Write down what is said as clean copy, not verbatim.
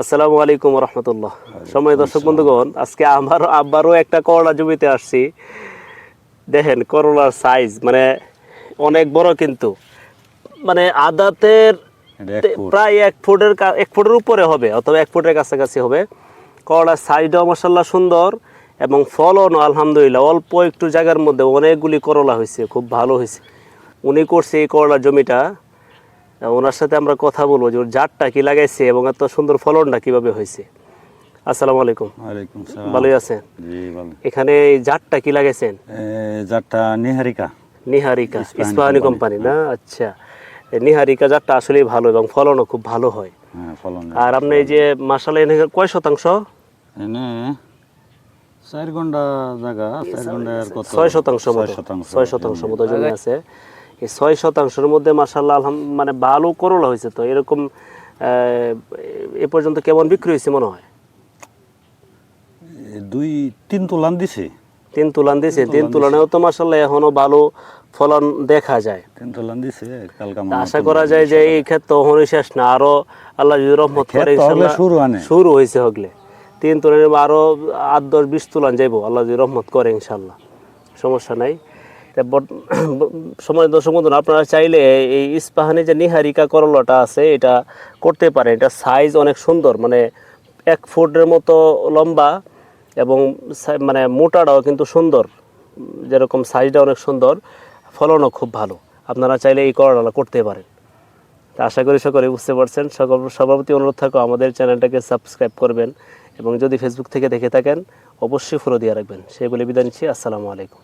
আসসালামু আলাইকুম রহমতুল্লাহ। সময় দর্শক বন্ধুগণ, আজকে আবারও একটা করলা জমিতে আসছি। দেখেন করলার সাইজ মানে অনেক বড়, কিন্তু মানে আদাতের প্রায় 1 ফুটের উপরে হবে, অথবা 1 ফুটের কাছাকাছি হবে। করলার সাইজটাও মাশাআল্লাহ সুন্দর, এবং ফলনও আলহামদুলিল্লাহ অল্প একটু জায়গার মধ্যে অনেকগুলি করলা হয়েছে, খুব ভালো হয়েছে। উনি করছে এই করলার জমিটা, ওনার সাথে আমরা কথা বলবো যে ওর জাতটা কি লাগাইছে এবং এত সুন্দর ফলনটা কিভাবে হয়েছে। আসসালামু আলাইকুম। ওয়ালাইকুম সালাম। ভালোই আছেন? জি ভালো। এখানে এই জাতটা কি লাগাইছেন? জাতটা নিহারিকা। নিহারিকা ইস্পাহানি কোম্পানি না? আচ্ছা, এই নিহারিকা জাতটা আসলেই ভালো এবং ফলনও খুব ভালো হয়। হ্যাঁ, ফলন। আর আপনি এই যে মাশাআল্লাহ এনে কয় শতাংশ? এনে 4 ঘন্টা জায়গা, 4 ঘন্টার কত? 6 শতাংশ মতো। 6 শতাংশ মতো জমি আছে। এই 6 শতাংশের মধ্যে মাশাআল্লাহ মানে ভালো করলা হয়েছে। তো এরকম এ পর্যন্ত কেমন বিক্রি হয়েছে মনে হয়? 2-3 তুলান দিছে। 3 তুলান দিছে। 3 তুলানেও তো মাশাআল্লাহ এখনো ভালো ফলন দেখা যায়। 3 তুলান দিছে। কালকা আশা করা যায় যে এই ক্ষেত্রে হনো শেষ না, আরো আল্লাহ যদি রহমত করে ইনশাআল্লাহ শুরু হয়েছে হগলে 3 তুলানে আরো 8-10-20 তুলান যাইবো, আল্লাহ যদি রহমত করে ইনশাআল্লাহ। সমস্যা নাই। সময় দর্শক বন্ধুরা, আপনারা চাইলে এই ইস্পাহানি যে নিহারিকা করলাটা আছে এটা করতে পারেন। এটা সাইজ অনেক সুন্দর, মানে 1 ফুটের মতো লম্বা, এবং মানে মোটাটাও কিন্তু সুন্দর। যেরকম সাইজটা অনেক সুন্দর, ফলনও খুব ভালো। আপনারা চাইলে এই করলাটা করতে পারেন। তা আশা করি সকলে বুঝতে পারছেন। সবার প্রতি অনুরোধ থাকো আমাদের চ্যানেলটাকে সাবস্ক্রাইব করবেন, এবং যদি ফেসবুক থেকে দেখে থাকেন অবশ্যই ফলো দিয়ে রাখবেন। সেই বলে বিদায় নিচ্ছি। আসসালামু আলাইকুম।